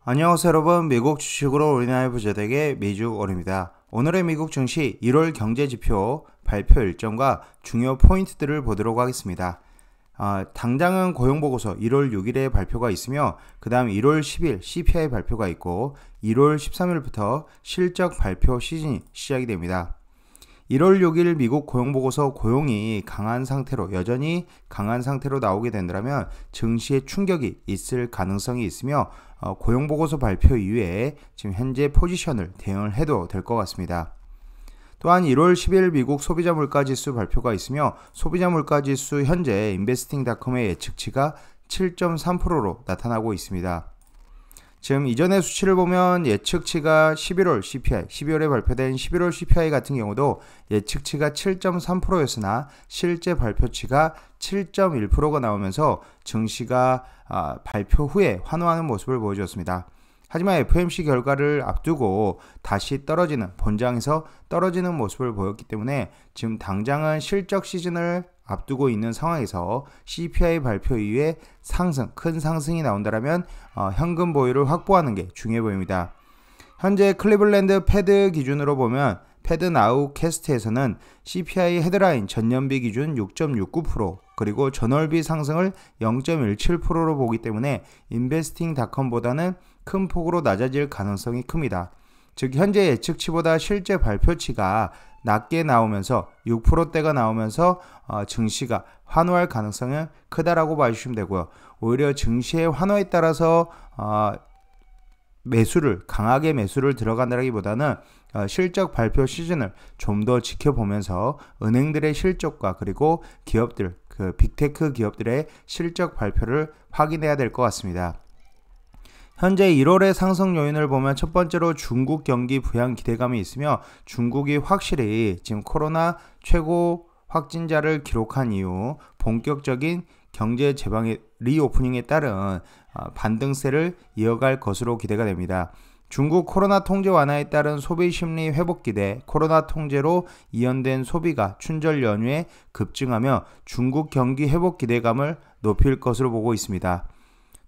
안녕하세요 여러분, 미국 주식으로 우리나라의 부자되게 미주얼입니다. 오늘의 미국 증시 1월 경제지표 발표 일정과 중요 포인트들을 보도록 하겠습니다. 당장은 고용보고서 1월 6일에 발표가 있으며 그 다음 1월 10일 CPI 발표가 있고 1월 13일부터 실적 발표 시즌이 시작이 됩니다. 1월 6일 미국 고용보고서 고용이 여전히 강한 상태로 나오게 된다면 증시에 충격이 있을 가능성이 있으며 고용보고서 발표 이후에 지금 현재 포지션을 대응을 해도 될 것 같습니다. 또한 1월 10일 미국 소비자 물가지수 발표가 있으며 소비자 물가지수 현재 인베스팅닷컴의 예측치가 7.3%로 나타나고 있습니다. 지금 이전의 수치를 보면 예측치가 11월 CPI, 12월에 발표된 11월 CPI 같은 경우도 예측치가 7.3%였으나 실제 발표치가 7.1%가 나오면서 증시가 발표 후에 환호하는 모습을 보여주었습니다. 하지만 FOMC 결과를 앞두고 다시 본장에서 떨어지는 모습을 보였기 때문에 지금 당장은 실적 시즌을 앞두고 있는 상황에서 CPI 발표 이후에 큰 상승이 나온다면 현금 보유를 확보하는 게 중요해 보입니다. 현재 클리블랜드 패드 기준으로 보면 패드 나우 캐스트에서는 CPI 헤드라인 전년비 기준 6.69% 그리고 전월비 상승을 0.17%로 보기 때문에 인베스팅닷컴보다는 큰 폭으로 낮아질 가능성이 큽니다. 즉 현재 예측치보다 실제 발표치가 낮게 나오면서 6%대가 나오면서 증시가 환호할 가능성은 크다라고 봐주시면 되고요. 오히려 증시의 환호에 따라서 강하게 매수를 들어간다기보다는 실적 발표 시즌을 좀 더 지켜보면서 은행들의 실적과 그리고 기업들, 빅테크 기업들의 실적 발표를 확인해야 될 것 같습니다. 현재 1월의 상승 요인을 보면 첫 번째로 중국 경기 부양 기대감이 있으며 중국이 확실히 지금 코로나 최고 확진자를 기록한 이후 본격적인 경제 재방의 리오프닝에 따른 반등세를 이어갈 것으로 기대가 됩니다. 중국 코로나 통제 완화에 따른 소비 심리 회복 기대, 코로나 통제로 이연된 소비가 춘절 연휴에 급증하며 중국 경기 회복 기대감을 높일 것으로 보고 있습니다.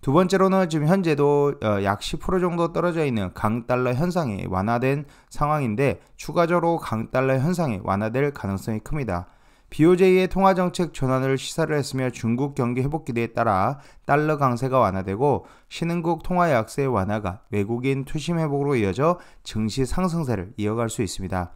두 번째로는 지금 현재도 약 10% 정도 떨어져 있는 강달러 현상이 완화된 상황인데 추가적으로 강달러 현상이 완화될 가능성이 큽니다. BOJ의 통화정책 전환을 시사를 했으며 중국 경기 회복 기대에 따라 달러 강세가 완화되고 신흥국 통화 약세 완화가 외국인 투심 회복으로 이어져 증시 상승세를 이어갈 수 있습니다.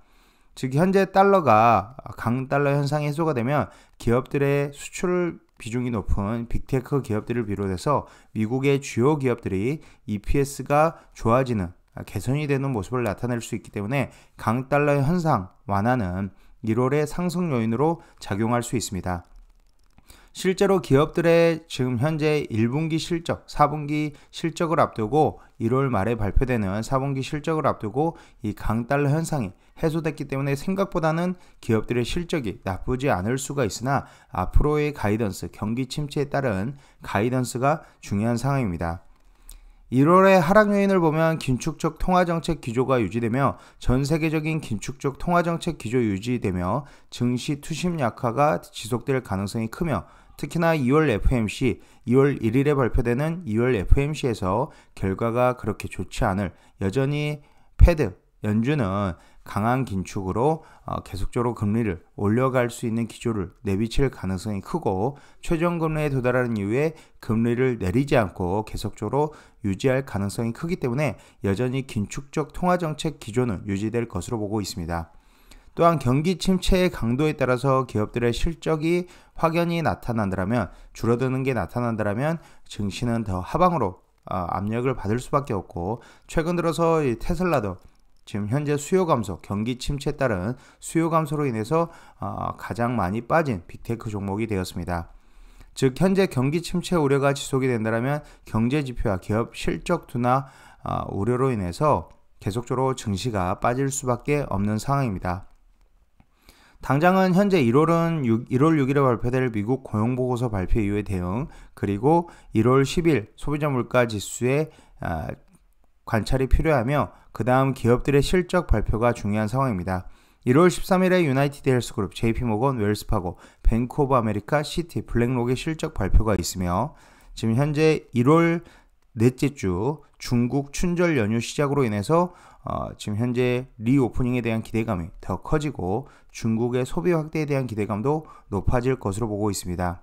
즉 현재 달러가 강달러 현상이 해소가 되면 기업들의 수출 비중이 높은 빅테크 기업들을 비롯해서 미국의 주요 기업들이 EPS가 좋아지는 개선이 되는 모습을 나타낼 수 있기 때문에 강달러 현상 완화는 1월의 상승 요인으로 작용할 수 있습니다. 실제로 기업들의 지금 현재 1분기 실적, 4분기 실적을 앞두고 1월 말에 발표되는 4분기 실적을 앞두고 이 강달러 현상이 해소됐기 때문에 생각보다는 기업들의 실적이 나쁘지 않을 수가 있으나 앞으로의 가이던스, 경기 침체에 따른 가이던스가 중요한 상황입니다. 1월의 하락 요인을 보면 긴축적 통화정책 기조가 유지되며 전 세계적인 긴축적 통화정책 기조 유지되며 증시 투심 약화가 지속될 가능성이 크며 특히나 2월 FOMC, 2월 1일에 발표되는 2월 FOMC에서 결과가 그렇게 좋지 않을 여전히 패드, 연준은 강한 긴축으로 계속적으로 금리를 올려갈 수 있는 기조를 내비칠 가능성이 크고 최저금리에 도달하는 이후에 금리를 내리지 않고 계속적으로 유지할 가능성이 크기 때문에 여전히 긴축적 통화정책 기조는 유지될 것으로 보고 있습니다. 또한 경기 침체의 강도에 따라서 기업들의 실적이 확연히 줄어드는 게 나타난다면 증시는 더 하방으로 압력을 받을 수밖에 없고 최근 들어서 이 테슬라도 지금 현재 수요 감소, 경기 침체에 따른 수요 감소로 인해서 가장 많이 빠진 빅테크 종목이 되었습니다. 즉 현재 경기 침체 우려가 지속이 된다면 경제 지표와 기업 실적 둔화 우려로 인해서 계속적으로 증시가 빠질 수밖에 없는 상황입니다. 당장은 현재 1월 6일에 발표될 미국 고용보고서 발표 이후의 대응, 그리고 1월 10일 소비자 물가 지수의 관찰이 필요하며 그 다음 기업들의 실적 발표가 중요한 상황입니다. 1월 13일에 유나이티드 헬스그룹, JP모건, 웰스파고, 뱅크 오브 아메리카, 시티, 블랙록의 실적 발표가 있으며 지금 현재 1월 넷째 주 중국 춘절 연휴 시작으로 인해서 지금 현재 리오프닝에 대한 기대감이 더 커지고 중국의 소비 확대에 대한 기대감도 높아질 것으로 보고 있습니다.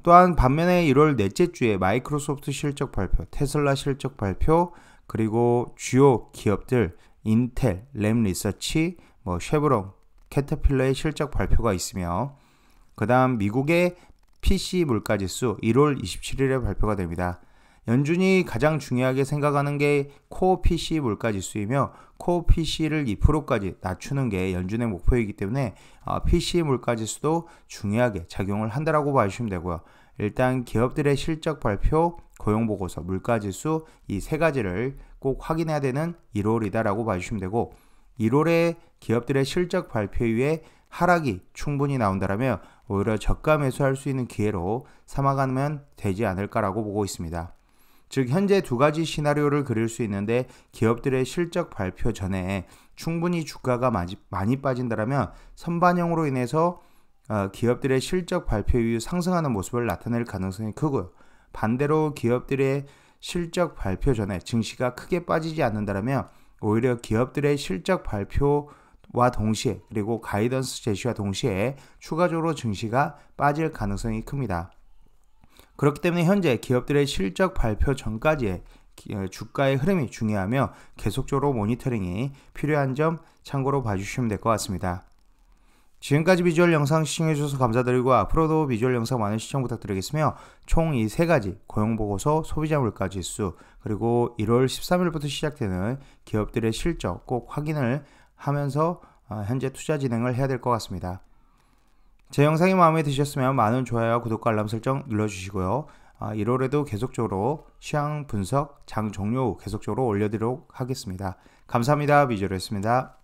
또한 반면에 1월 넷째 주에 마이크로소프트 실적 발표, 테슬라 실적 발표, 그리고 주요 기업들 인텔, 램리서치, 쉐브론, 캐터필러의 실적 발표가 있으며 그 다음 미국의 PC 물가지수 1월 27일에 발표가 됩니다. 연준이 가장 중요하게 생각하는 게 코어 PC 물가지수이며 코어 PC를 2%까지 낮추는 게 연준의 목표이기 때문에 PC 물가지수도 중요하게 작용을 한다라고 봐주시면 되고요. 일단 기업들의 실적 발표, 고용보고서, 물가지수 이 세 가지를 꼭 확인해야 되는 1월이다라고 봐주시면 되고 1월에 기업들의 실적 발표 이후에 하락이 충분히 나온다라면 오히려 저가 매수할 수 있는 기회로 삼아가면 되지 않을까라고 보고 있습니다. 즉 현재 두 가지 시나리오를 그릴 수 있는데 기업들의 실적 발표 전에 충분히 주가가 많이 빠진다라면 선반영으로 인해서 기업들의 실적 발표 이후 상승하는 모습을 나타낼 가능성이 크고요. 반대로 기업들의 실적 발표 전에 증시가 크게 빠지지 않는다라면 오히려 기업들의 실적 발표와 동시에 그리고 가이던스 제시와 동시에 추가적으로 증시가 빠질 가능성이 큽니다. 그렇기 때문에 현재 기업들의 실적 발표 전까지의 주가의 흐름이 중요하며 계속적으로 모니터링이 필요한 점 참고로 봐주시면 될 것 같습니다. 지금까지 비주얼 영상 시청해주셔서 감사드리고 앞으로도 비주얼 영상 많은 시청 부탁드리겠으며 총 이 세 가지 고용보고서, 소비자 물가지수 그리고 1월 13일부터 시작되는 기업들의 실적 꼭 확인을 하면서 현재 투자 진행을 해야 될 것 같습니다. 제 영상이 마음에 드셨으면 많은 좋아요와 구독과 알람 설정 눌러주시고요. 1월에도 계속적으로 시황 분석, 장 종료 후 계속적으로 올려드리도록 하겠습니다. 감사합니다. 비주얼이었습니다.